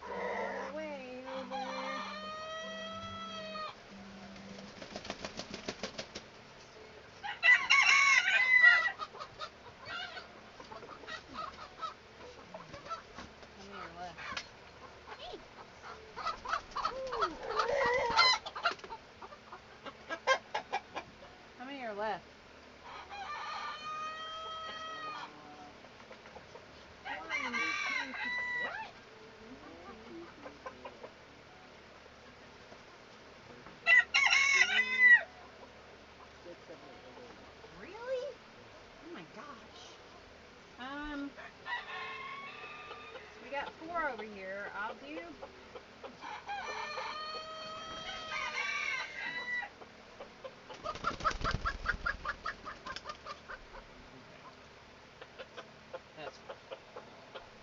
Far away over. How many are left? How many are left? Really? Oh my gosh. We got 4 over here. I'll do.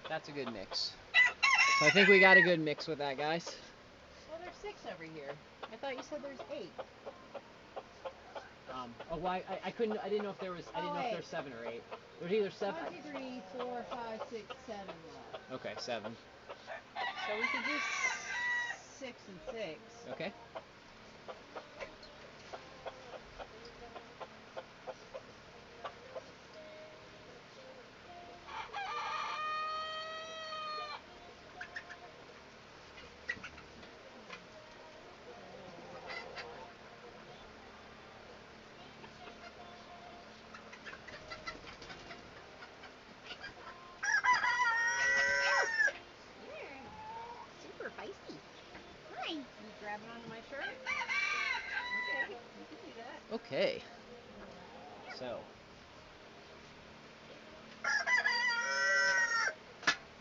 That's a good mix. So I think we got a good mix with that, guys. Well, there's 6 over here. I thought you said there's 8. I couldn't. I didn't know if there was. I didn't know if there's 7 or 8. There's either 7. 1, 2, 3, 4, 5, 6, 7 left. Okay, 7. So we could do 6 and 6. Okay. Super feisty. Hi. You grabbing onto my shirt? Okay, you can do that. Okay. So.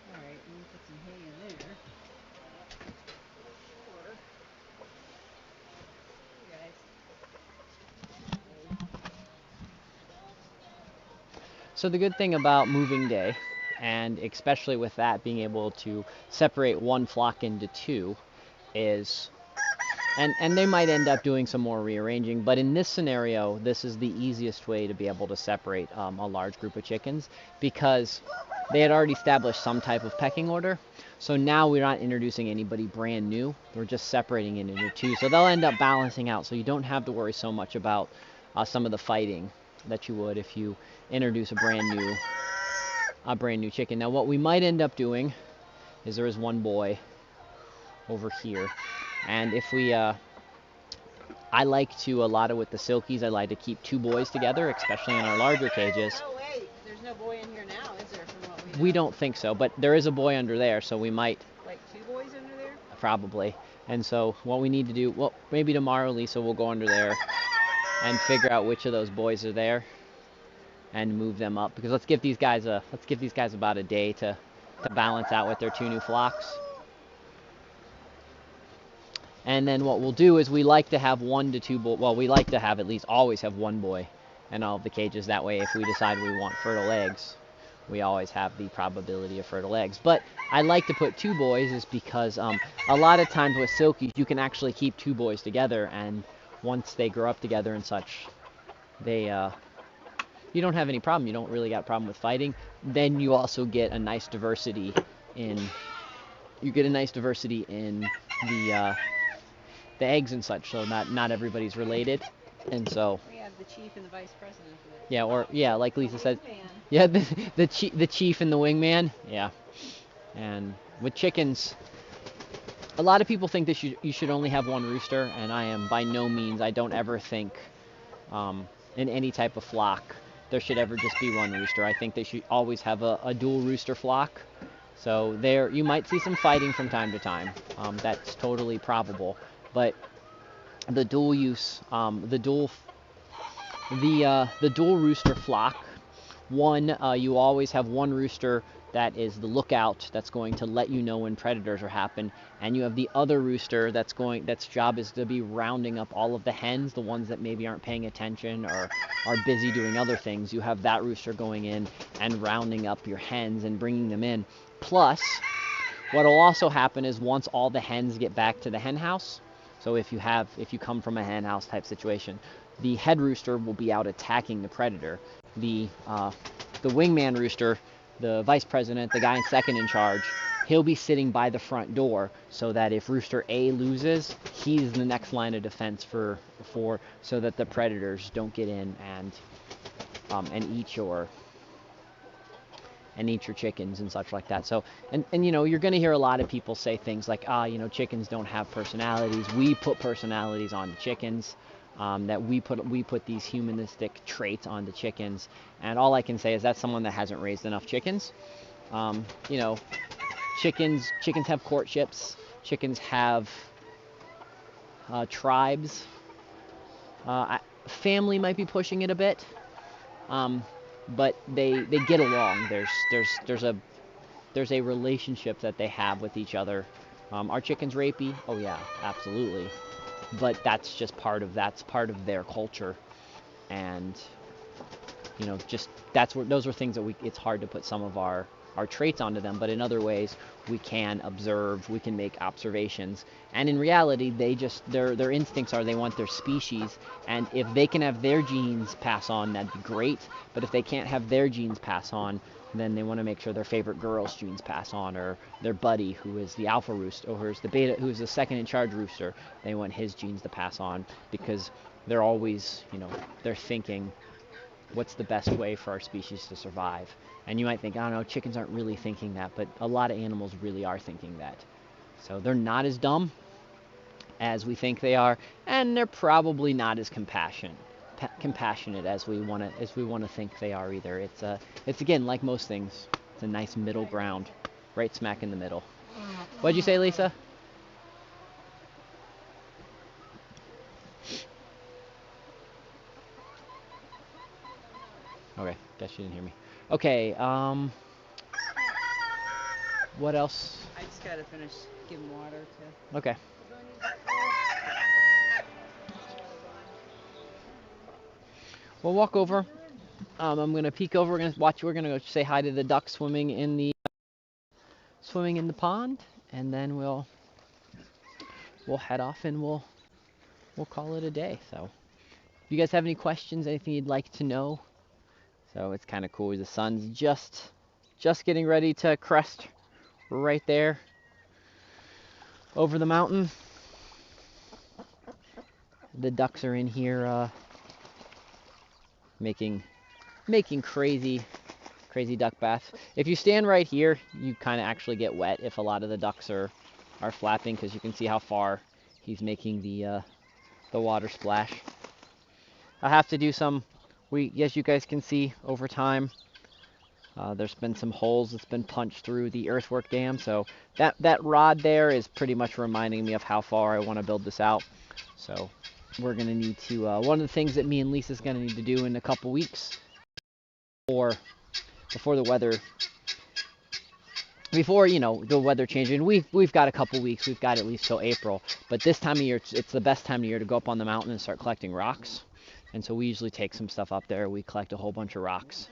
Alright, let me put some hay in there. Sure. You guys. So the good thing about moving day, and especially with that being able to separate one flock into 2, is, and they might end up doing some more rearranging, but in this scenario, this is the easiest way to be able to separate a large group of chickens, because they had already established some type of pecking order. So now we're not introducing anybody brand new. We're just separating it into 2. So they'll end up balancing out. So you don't have to worry so much about some of the fighting that you would if you introduce a brand new chicken. Now what we might end up doing is there is one boy over here, and if we I like to, a lot of with the silkies, I like to keep 2 boys together, especially in our larger cages. Oh wait, there's no boy in here now, is there, from what we know? We don't think so, but there is a boy under there, so we might. Like 2 boys under there? Probably. And so what we need to do, well, maybe tomorrow, Lisa, we'll go under there and figure out which of those boys are there and move them up, because let's give these guys about a day to balance out with their 2 new flocks. And then what we'll do is we like to have 1 to 2 well, we like to have at least always have 1 boy in all of the cages. That way, if we decide we want fertile eggs, we always have the probability of fertile eggs. But I like to put 2 boys is because a lot of times with silkies, you can actually keep 2 boys together, and once they grow up together and such, they you don't have any problem. You don't really got a problem with fighting. Then you also get a nice diversity in the eggs and such, so not everybody's related, and so We have the chief and the vice president. like Lisa said, Wingman. yeah, the chief and the wingman, yeah. And with chickens, a lot of people think that you should only have 1 rooster, and I am by no means. I don't ever think in any type of flock there should ever just be 1 rooster. I think they should always have a dual rooster flock, So there, you might see some fighting from time to time. That's totally probable. But the dual use, the dual rooster flock. One, you always have one rooster that is the lookout, that's going to let you know when predators are happen, and you have the other rooster that's job is to be rounding up all of the hens, the ones that maybe aren't paying attention or are busy doing other things. You have that rooster going in and rounding up your hens and bringing them in. Plus, what will also happen is once all the hens get back to the hen house, so if you come from a hen house type situation, the head rooster will be out attacking the predator. The wingman rooster, the vice president, the guy in second in charge, he'll be sitting by the front door so that if Rooster A loses, he's the next line of defense for so that the predators don't get in and eat your chickens and such like that. So, and you know, you're going to hear a lot of people say things like, you know, chickens don't have personalities. We put personalities on the chickens. That we put these humanistic traits on the chickens. And all I can say is that's someone that hasn't raised enough chickens. You know, chickens have courtships. Chickens have tribes. Family might be pushing it a bit. But they get along. There's a relationship that they have with each other. Are chickens rapey? Oh yeah, absolutely. But that's just part of their culture, and you know, just those are things that it's hard to put some of our traits onto them, but in other ways we can observe, we can make observations, and in reality their instincts are they want their species, and if they can have their genes pass on, that'd be great, but if they can't have their genes pass on, then they want to make sure their favorite girl's genes pass on, or their buddy who is the alpha rooster, or who's the second in charge rooster, they want his genes to pass on, because they're always, you know, they're thinking, what's the best way for our species to survive? And you might think, I don't know, chickens aren't really thinking that, but a lot of animals really are thinking that. So they're not as dumb as we think they are, and they're probably not as compassionate as we want to think they are either. It's again, like most things, it's a nice middle ground, right smack in the middle. What'd you say, Lisa? Okay, guess you didn't hear me. Okay, what else? I just gotta finish giving water to. Okay. We'll walk over. I'm gonna peek over. We're gonna go say hi to the ducks swimming in the pond, and then we'll head off and we'll call it a day. So, if you guys have any questions, anything you'd like to know, so it's kind of cool. The sun's just getting ready to crest right there over the mountain. The ducks are in here making crazy duck baths. If you stand right here, you kind of actually get wet if a lot of the ducks are flapping, because you can see how far he's making the water splash. I'll have to do some, as you guys can see over time, there's been some holes that's been punched through the earthwork dam, so that rod there is pretty much reminding me of how far I want to build this out. So we're going to need to, one of the things that me and Lisa's going to need to do in a couple weeks, or before the weather, you know, the weather changing. We've got a couple weeks. We've got at least till April. But this time of year, it's the best time of year to go up on the mountain and start collecting rocks. And so we usually take some stuff up there. We collect a whole bunch of rocks.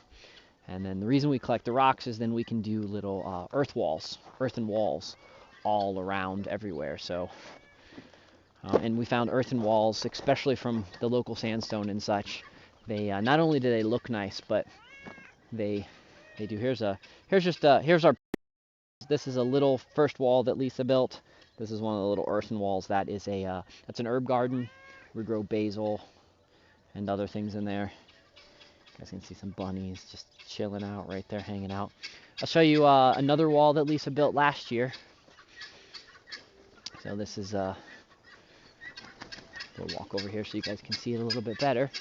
And then the reason we collect the rocks is then we can do little earthen walls, all around everywhere. So, and we found earthen walls, especially from the local sandstone and such. They not only do they look nice, but they do. Here's our. This is a little first wall that Lisa built. This is one of the little earthen walls. That is that's an herb garden. We grow basil and other things in there. You guys can see some bunnies just chilling out right there, hanging out. I'll show you another wall that Lisa built last year. So this is we'll walk over here so you guys can see it a little bit better.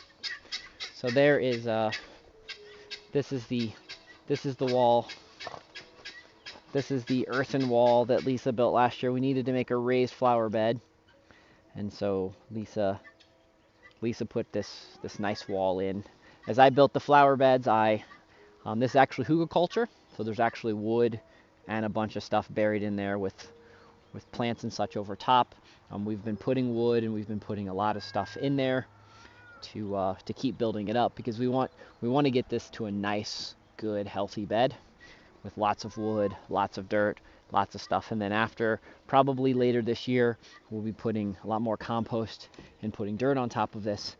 So there is this is the wall. This is the earthen wall that Lisa built last year. We needed to make a raised flower bed, and so Lisa put this nice wall in. As I built the flower beds, this is actually hugelkultur, so there's actually wood and a bunch of stuff buried in there with plants and such over top. We've been putting wood and we've been putting a lot of stuff in there to keep building it up, because we want to get this to a nice, good, healthy bed with lots of wood, lots of dirt, lots of stuff. And then after, probably later this year, we'll be putting a lot more compost and putting dirt on top of this,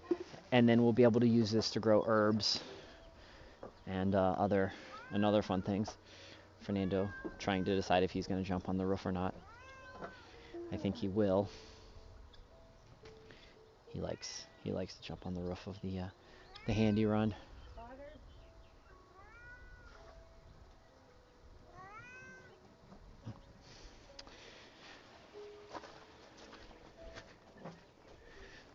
and then we'll be able to use this to grow herbs and other fun things. Fernando trying to decide if he's going to jump on the roof or not. I think he will. He likes to jump on the roof of the handy run.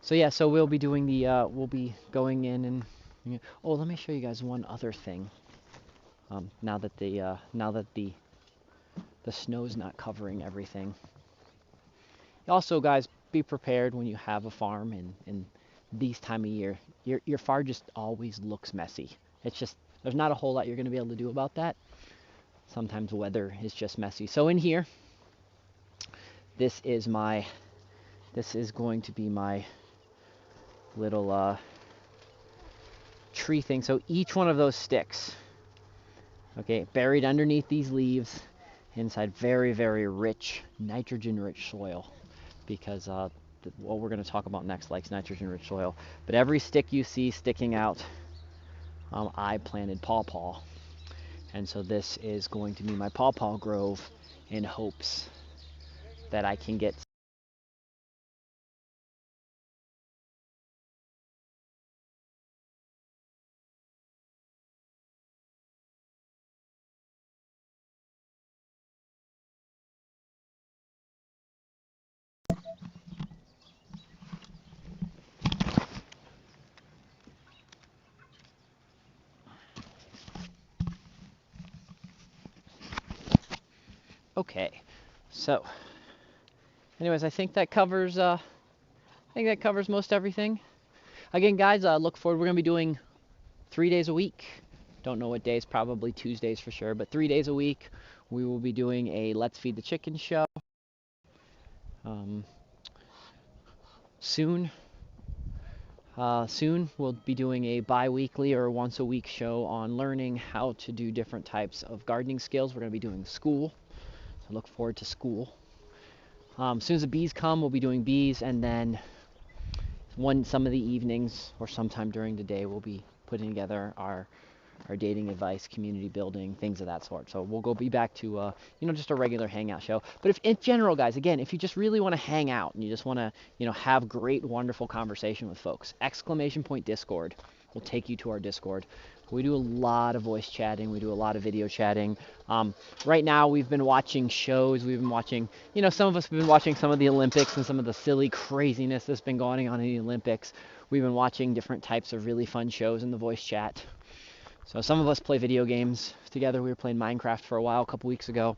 So yeah, so we'll be doing we'll be going in and oh, let me show you guys one other thing. Now that the snow's not covering everything. Also, guys, be prepared when you have a farm in these time of year. Your farm just always looks messy. It's just, there's not a whole lot you're going to be able to do about that. Sometimes weather is just messy. So in here, this is going to be my little tree thing. So each one of those sticks, okay, buried underneath these leaves, inside very, very rich, nitrogen-rich soil, because what we're going to talk about next likes nitrogen-rich soil. But every stick you see sticking out, I planted pawpaw. And so this is going to be my pawpaw grove in hopes that I can get okay. So anyways, I think that covers most everything. Again, guys, look forward. We're going to be doing 3 days a week. Don't know what days, probably Tuesdays for sure, but 3 days a week we will be doing a Let's Feed the Chicken show. Soon we'll be doing a bi-weekly or once a week show on learning how to do different types of gardening skills. We're going to be doing school, so look forward to school. As soon as the bees come, we'll be doing bees, and then some of the evenings or sometime during the day we'll be putting together our dating advice, community building, things of that sort. So we'll be back to just a regular hangout show. But if in general, guys, again, if you just really want to hang out and you just want to have great, wonderful conversation with folks, !Discord will take you to our Discord. We do a lot of voice chatting. We do a lot of video chatting. Right now, we've been watching shows. We've been watching, some of us have been watching some of the Olympics and some of the silly craziness that's been going on in the Olympics. We've been watching different types of really fun shows in the voice chat. So some of us play video games together. We were playing Minecraft for a while, a couple weeks ago.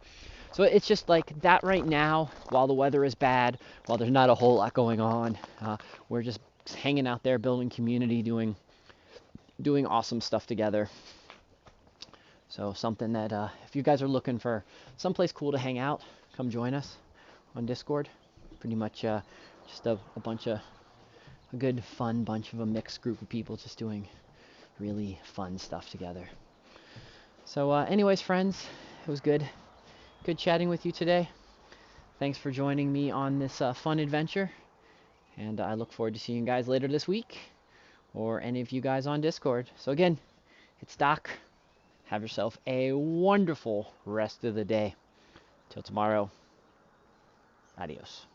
So it's just like that right now, while the weather is bad, while there's not a whole lot going on. We're just hanging out there, building community, doing awesome stuff together. So something that if you guys are looking for someplace cool to hang out, come join us on Discord. Pretty much just a good, fun bunch of a mixed group of people just doing really fun stuff together. So anyways, friends, it was good chatting with you today. Thanks for joining me on this fun adventure, and I look forward to seeing you guys later this week, or any of you guys on Discord. So again, it's Doc. Have yourself a wonderful rest of the day. Till tomorrow, adios.